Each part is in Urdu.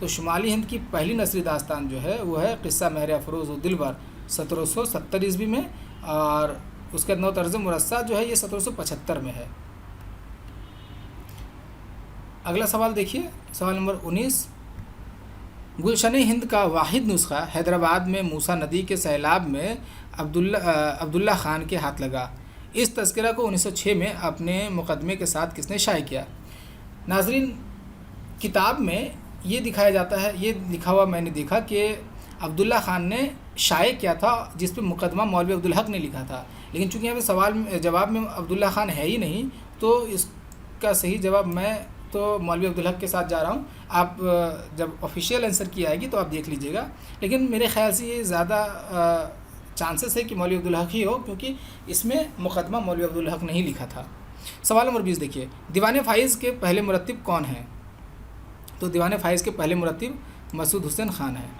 تو شمالی ہند کی پہلی نثری داستان جو ہے وہ ہے قصہ مہر افروز و دلبر 1770 عیسوی میں، اور اس کا نو طرز مرصع جو ہے یہ 1775 میں ہے۔ اگلا سوال دیکھیے، سوال نمبر 19، گلشن ہند کا واحد نسخہ حیدرآباد میں موسیٰ ندی کے سیلاب میں عبداللہ خان کے ہاتھ لگا۔ اس تذکرہ کو 1906 میں اپنے مقدمے کے ساتھ کس نے شائع کیا؟ ناظرین، کتاب میں یہ دکھایا جاتا ہے، یہ لکھا ہوا میں نے دیکھا کہ عبداللہ خان نے شائع کیا تھا، جس پہ مقدمہ مولوی عبدالحق نے لکھا تھا، لیکن چونکہ یہاں پہ سوال جواب میں عبداللہ خان ہے ہی نہیں، تو اس کا صحیح جواب میں تو مولوی عبدالحق کے ساتھ جا رہا ہوں۔ آپ جب آفیشیل آنسر کی آئے گی تو آپ دیکھ لیجئے گا، لیکن میرے خیال سے یہ زیادہ چانسز ہے کہ مولوی عبدالحق ہی ہو، کیونکہ اس میں مقدمہ مولوی عبدالحق نے ہی لکھا تھا۔ سوال نمبر 20 دیکھیے، دیوان فائز کے پہلے مرتب کون ہیں؟ تو دیوان فائز کے پہلے مرتب مسعود حسین خان ہیں۔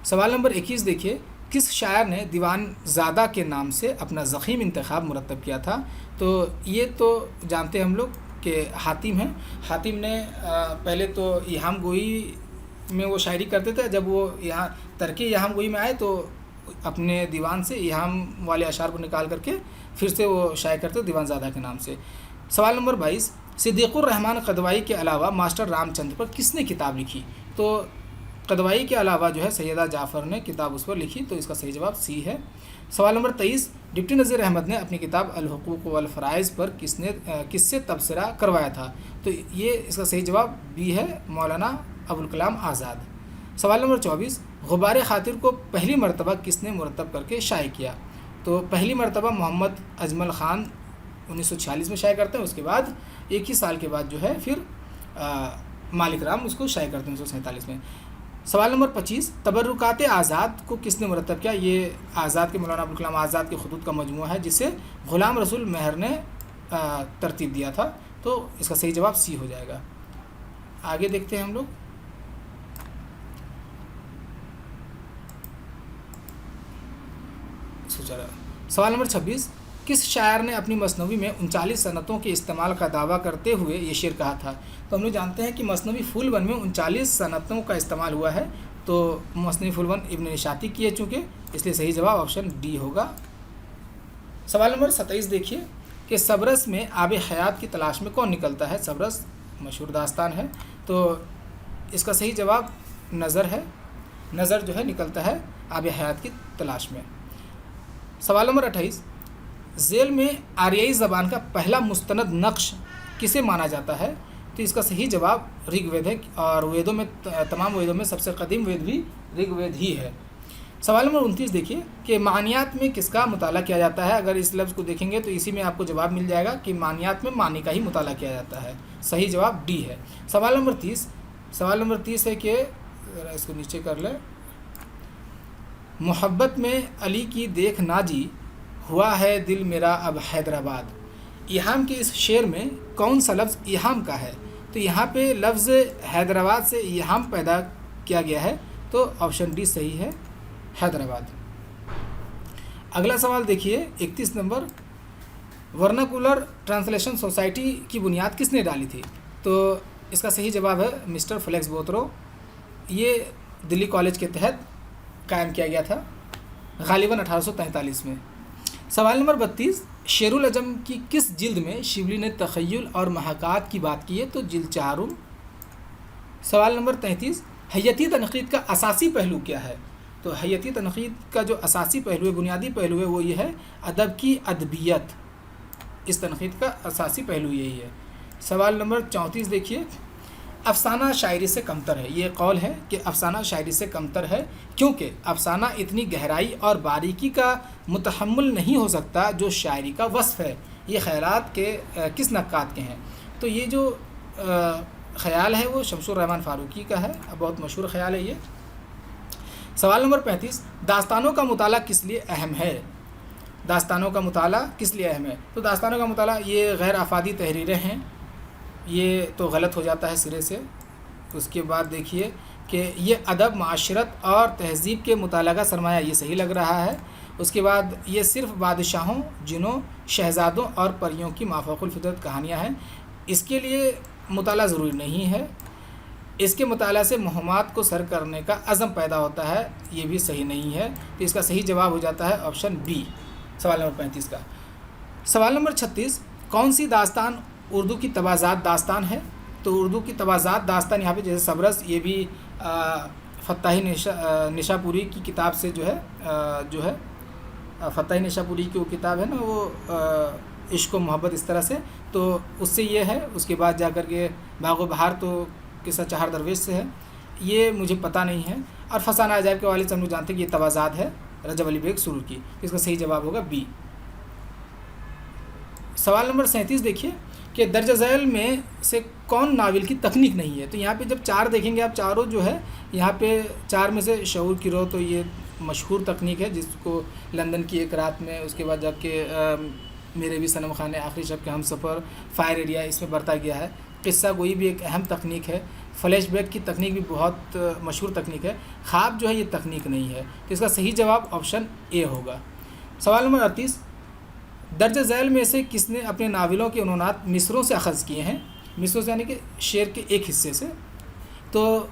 سوال نمبر 21 دیکھیے، کس شاعر نے دیوان زادہ کے نام سے اپنا ضخیم انتخاب مرتب کیا تھا؟ تو یہ تو جانتے ہیں ہم لوگ کہ حاتم ہیں۔ حاتم نے پہلے تو ایہام گوئی میں وہ شاعری کرتے تھے، جب وہ یہاں ترک ایہام گوئی میں آئے تو اپنے دیوان سے ایہام والے اشعار کو نکال کر کے پھر سے وہ شائع کرتے دیوان زادہ کے نام سے۔ سوال نمبر 22، صدیق الرحمن قدوائی کے علاوہ ماسٹر رام چندر پر کس نے کتاب لکھی؟ تو قدوائی کے علاوہ جو ہے سیدہ جعفر نے کتاب اس پر لکھی، تو اس کا صحیح جواب سی ہے۔ سوال نمبر 23، ڈپٹی نذیر احمد نے اپنی کتاب الحقوق والفرائض پر کس سے تبصرہ کروایا تھا؟ تو یہ اس کا صحیح جواب بی ہے، مولانا ابوالکلام آزاد۔ سوال نمبر 24، غبار خاطر کو پہلی مرتبہ کس نے مرتب کر کے شائع کیا؟ تو پہلی مرتبہ محمد اجمل خان 1946 میں شائع کرتے ہیں، اس کے بعد ایک ہی سال کے بعد جو ہے پھر مالک رام اس کو شائع کرتے ہیں 1947 میں۔ سوال نمبر 25، تبرکات آزاد کو کس نے مرتب کیا؟ یہ آزاد کے مولانا ابوالکلام آزاد کے خطوط کا مجموعہ ہے، جسے غلام رسول مہر نے ترتیب دیا تھا، تو اس کا صحیح جواب سی ہو جائے گا۔ آگے دیکھتے ہیں ہم لوگ، سوال نمبر 26، کس شاعر نے اپنی مثنوی میں 39 صنعتوں کے استعمال کا دعویٰ کرتے ہوئے یہ شعر کہا تھا؟ تو ہم لوگ جانتے ہیں کہ مثنوی فول 1 میں 39 صنعتوں کا استعمال ہوا ہے، تو مثنوی فول 1 ابن نشاطی کی ہے چونکہ، اس لیے صحیح جواب آپشن ڈی ہوگا۔ سوال نمبر 27 دیکھیے کہ سبرس میں آب حیات کی تلاش میں کون نکلتا ہے؟ سبرس مشہور داستان ہے، تو اس کا صحیح جواب نظر ہے، نظر جو ہے نکلتا ہے آب حیات کی تلاش میں۔ سوال نمبر 28، ذیل میں آریائی زبان کا پہلا مستند نقش کسے مانا جاتا ہے؟ تو اس کا صحیح جواب رگ وید ہے، اور ویدوں میں تمام ویدوں میں سب سے قدیم وید بھی رگ وید ہی ہے۔ سوال نمبر 29 دیکھیے کہ معنیات میں کس کا مطالعہ کیا جاتا ہے؟ اگر اس لفظ کو دیکھیں گے تو اسی میں آپ کو جواب مل جائے گا کہ معنیات میں معنی کا ہی مطالعہ کیا جاتا ہے، صحیح جواب ڈی ہے۔ سوال نمبر 30 ہے کہ اس کو نیچے کر لیں، محبت میں علی کی دیکھ ناجی ہوا ہے دل میرا اب حیدرآباد، ایہام کے اس شعر میں کون سا لفظ ایہام کا ہے؟ تو یہاں پہ لفظ حیدرآباد سے ایہام پیدا کیا گیا ہے، تو آپشن ڈی صحیح ہے، حیدرآباد۔ اگلا سوال دیکھیے 31 نمبر، ورناکولر ٹرانسلیشن سوسائٹی کی بنیاد کس نے ڈالی تھی؟ تو اس کا صحیح جواب ہے مسٹر فلیکس بوترو، یہ دلی کالج کے تحت قائم کیا گیا تھا غالباً 1843 میں۔ سوال نمبر 32، شعر العجم کی کس جلد میں شبلی نے تخیل اور محاکات کی بات کی ہے؟ تو جلد 4۔ سوال نمبر 33، حیتی تنقید کا اساسی پہلو کیا ہے؟ تو حیتی تنقید کا جو اساسی پہلو ہے، بنیادی پہلو ہے، وہ یہ ہے ادب کی ادبیت، اس تنقید کا اساسی پہلو یہی ہے۔ سوال نمبر 34 دیکھیے، افسانہ شاعری سے کمتر ہے، یہ قول ہے کہ افسانہ شاعری سے کمتر ہے کیونکہ افسانہ اتنی گہرائی اور باریکی کا متحمل نہیں ہو سکتا جو شاعری کا وصف ہے۔ یہ خیالات کے کس نقاد کے ہیں؟ تو یہ جو خیال ہے وہ شمس الرحمن فاروقی کا ہے، بہت مشہور خیال ہے یہ۔ سوال نمبر 35، داستانوں کا مطالعہ کس لیے اہم ہے؟ داستانوں کا مطالعہ کس لیے اہم ہے؟ تو داستانوں کا مطالعہ یہ غیر افادی تحریریں ہیں، یہ تو غلط ہو جاتا ہے سرے سے۔ اس کے بعد دیکھیے کہ یہ ادب، معاشرت اور تہذیب کے مطالعہ کا سرمایہ، یہ صحیح لگ رہا ہے۔ اس کے بعد یہ صرف بادشاہوں، جنوں، شہزادوں اور پریوں کی مافوق الفطرت کہانیاں ہیں، اس کے لیے مطالعہ ضروری نہیں ہے۔ اس کے مطالعہ سے مہمات کو سر کرنے کا عزم پیدا ہوتا ہے، یہ بھی صحیح نہیں ہے، تو اس کا صحیح جواب ہو جاتا ہے آپشن بی، سوال نمبر 35 کا۔ سوال نمبر 36، کون سی داستان اردو کی تبازات داستان ہے؟ تو اردو کی تبازات داستان یہاں پہ جیسے صبرس، یہ بھی فتحی نشا پوری کی کتاب سے جو ہے فتحی نشا پوری کی وہ کتاب ہے نا، وہ عشق و محبت اس طرح سے، تو اس سے یہ ہے۔ اس کے بعد جا کر کے باغ و بہار تو قصہ چہار درویش سے ہے، یہ مجھے پتہ نہیں ہے۔ اور فسانہ عجائب کے والد سے ہم لوگ جانتے ہیں کہ یہ توازات ہے رجب علی بیگ سرور کی، اس کا صحیح جواب ہوگا بی۔ سوال نمبر 37 دیکھیے کہ درج ذیل میں سے کون ناول کی تکنیک نہیں ہے؟ تو یہاں پہ جب چار دیکھیں گے آپ، چاروں جو ہے یہاں پہ چار میں سے شعور کی رو تو یہ مشہور تکنیک ہے، جس کو لندن کی ایک رات میں، اس کے بعد جا کے میرے بھی صنم خانے، آخری شب کے ہم سفر، فائر ایریا، اس میں برتا گیا ہے۔ قصہ گوئی بھی ایک اہم تکنیک ہے، فلیش بیک کی تکنیک بھی بہت مشہور تکنیک ہے، خواب جو ہے یہ تکنیک نہیں ہے، تو اس کا صحیح جواب آپشن اے ہوگا۔ سوال نمبر 38، درج ذیل میں سے کس نے اپنے ناولوں کے عنوانات مصروں سے اخذ کیے ہیں؟ مصروں سے یعنی کہ شعر کے ایک حصے سے، تو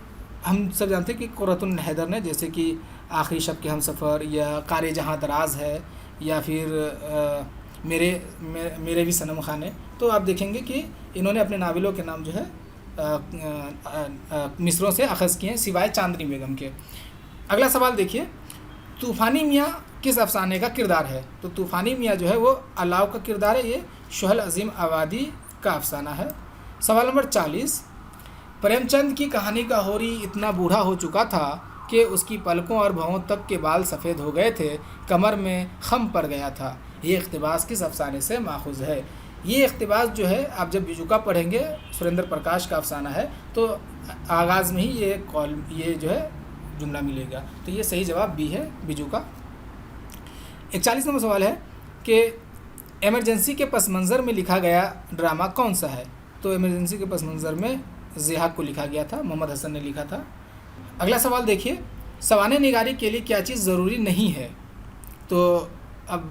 ہم سب جانتے ہیں کہ قرۃ الحیدر نے، جیسے کہ آخری شب کے ہم سفر، یا قار جہاں دراز ہے، یا پھر میرے بھی صنم خانے، تو آپ دیکھیں گے کہ انہوں نے اپنے ناولوں کے نام جو ہے مصروں سے اخذ کیے ہیں، سوائے چاندنی بیگم کے۔ اگلا سوال دیکھیے، طوفانی میاں کس افسانے کا کردار ہے؟ تو طوفانی میاں جو ہے وہ علاؤ کا کردار ہے، یہ شہل عظیم آبادی کا افسانہ ہے۔ سوال نمبر 40، پریم چند کی کہانی کا ہوری اتنا بوڑھا ہو چکا تھا کہ اس کی پلکوں اور بھووں تک کے بال سفید ہو گئے تھے، کمر میں خم پڑ گیا تھا، یہ اقتباس کس افسانے سے ماخوذ ہے؟ یہ اقتباس جو ہے آپ جب بیجوکا پڑھیں گے، سریندر پرکاش کا افسانہ ہے، تو آغاز میں ہی یہ جو ہے جملہ ملے گا، تو یہ صحیح جواب بی ہے، بیجوکا۔ 41 نمبر سوال ہے کہ ایمرجنسی کے پس منظر میں لکھا گیا ڈرامہ کون سا ہے؟ تو ایمرجنسی کے پس منظر میں ضحاک کو لکھا گیا تھا، محمد حسن نے لکھا تھا۔ اگلا سوال دیکھیے، سوانح نگاری کے لیے کیا چیز ضروری نہیں ہے؟ تو اب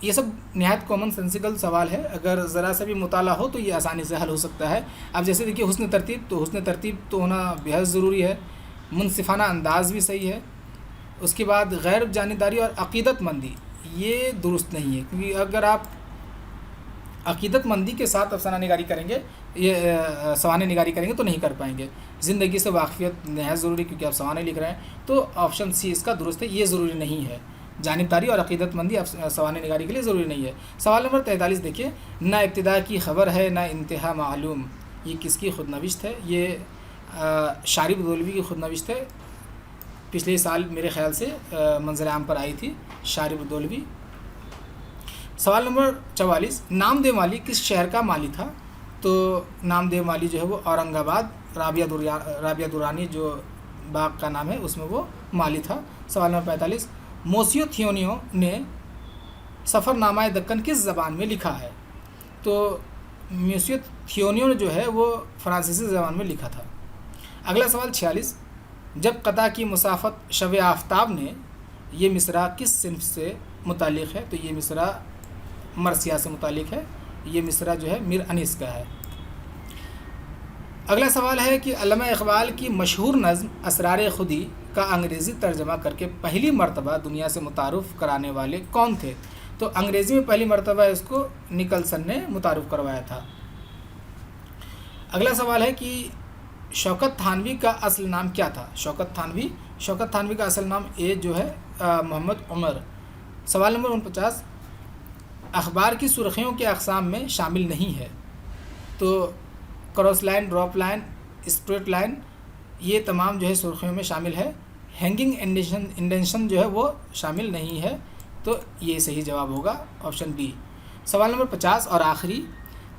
یہ سب نہایت کامن سینسیکل سوال ہے، اگر ذرا سا بھی مطالعہ ہو تو یہ آسانی سے حل ہو سکتا ہے۔ اب جیسے دیکھیے حسن ترتیب، تو حسن ترتیب تو ہونا بہت ضروری ہے، منصفانہ انداز بھی صحیح ہے، اس کے بعد غیر جانبداری اور عقیدت مندی یہ درست نہیں ہے، کیونکہ اگر آپ عقیدت مندی کے ساتھ افسانہ نگاری کریں گے، یہ سوانح نگاری کریں گے تو نہیں کر پائیں گے۔ زندگی سے واقفیت نہایت ضروری، کیونکہ آپ سوانح لکھ رہے ہیں، تو آپشن سی اس کا درست ہے، یہ ضروری نہیں ہے، جانبداری اور عقیدت مندی سوانح نگاری کے لیے ضروری نہیں ہے۔ سوال نمبر 43 دیکھیے، نہ ابتدا کی خبر ہے نہ انتہا معلوم، یہ کس کی خود نوشت ہے؟ یہ شارب دولوی کی خود نوشت ہے، پچھلے سال میرے خیال سے منظر عام پر آئی تھی شارب دولوی۔ سوال نمبر 44، نامدیو مالی کس شہر کا مالی تھا؟ تو نامدیو مالی جو ہے وہ اورنگ آباد، رابعہ درانی جو باغ کا نام ہے اس میں وہ مالی تھا۔ سوال نمبر 45، موسیو تھیونیو نے سفر نامہ دکن کس زبان میں لکھا ہے؟ تو موسیو تھیونیو جو ہے وہ فرانسیسی زبان میں لکھا تھا۔ اگلا سوال 46، جب قطع کی مسافت شب آفتاب نے، یہ مصرع کس صنف سے متعلق ہے؟ تو یہ مصرع مرثیہ سے متعلق ہے، یہ مصرع جو ہے میر انیس کا ہے۔ اگلا سوال ہے کہ علامہ اقبال کی مشہور نظم اسرار خودی کا انگریزی ترجمہ کر کے پہلی مرتبہ دنیا سے متعارف کرانے والے کون تھے؟ تو انگریزی میں پہلی مرتبہ اس کو نکلسن نے متعارف کروایا تھا۔ اگلا سوال ہے کہ شوکت تھانوی کا اصل نام کیا تھا؟ شوکت تھانوی کا اصل نام جو ہے محمد عمر۔ سوال نمبر 49، اخبار کی سرخیوں کے اقسام میں شامل نہیں ہے؟ تو cross line, drop line, straight line, یہ تمام جو ہے سرخیوں میں شامل ہے، ہینگنگ انڈینشن جو ہے وہ شامل نہیں ہے، تو یہ صحیح جواب ہوگا آپشن بی۔ سوال نمبر 50 اور آخری،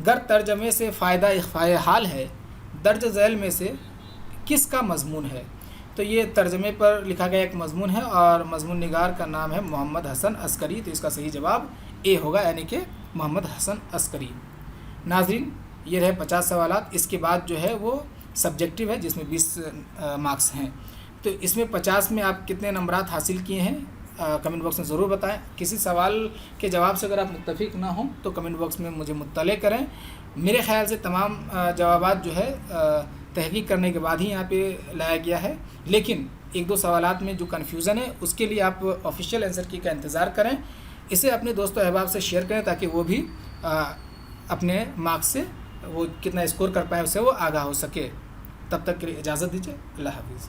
گر ترجمے سے فائدہ اخفائے حال ہے، درج ذیل میں سے کس کا مضمون ہے؟ تو یہ ترجمے پر لکھا گیا ایک مضمون ہے، اور مضمون نگار کا نام ہے محمد حسن عسکری، تو اس کا صحیح جواب اے ہوگا، یعنی کہ محمد حسن عسکری۔ ناظرین، یہ رہے 50 سوالات، اس کے بعد جو ہے وہ سبجیکٹیو ہے جس میں 20 مارکس ہیں، تو اس میں 50 میں آپ کتنے نمبرات حاصل کیے ہیں کمنٹ باکس میں ضرور بتائیں۔ کسی سوال کے جواب سے اگر آپ متفق نہ ہوں تو کمنٹ باکس میں مجھے مطلع کریں۔ میرے خیال سے تمام جوابات جو ہے تحقیق کرنے کے بعد ہی یہاں پہ لایا گیا ہے، لیکن ایک دو سوالات میں جو کنفیوژن ہے اس کے لیے آپ آفیشیل آنسر کی کا انتظار کریں. اسے اپنے دوست و احباب سے شیئر کریں تاکہ وہ بھی اپنے مارکس سے وہ کتنا اسکور کر پائیں اسے وہ آگاہ ہو سکے. تب تک کے لیے اجازت دیجیے. اللہ حافظ.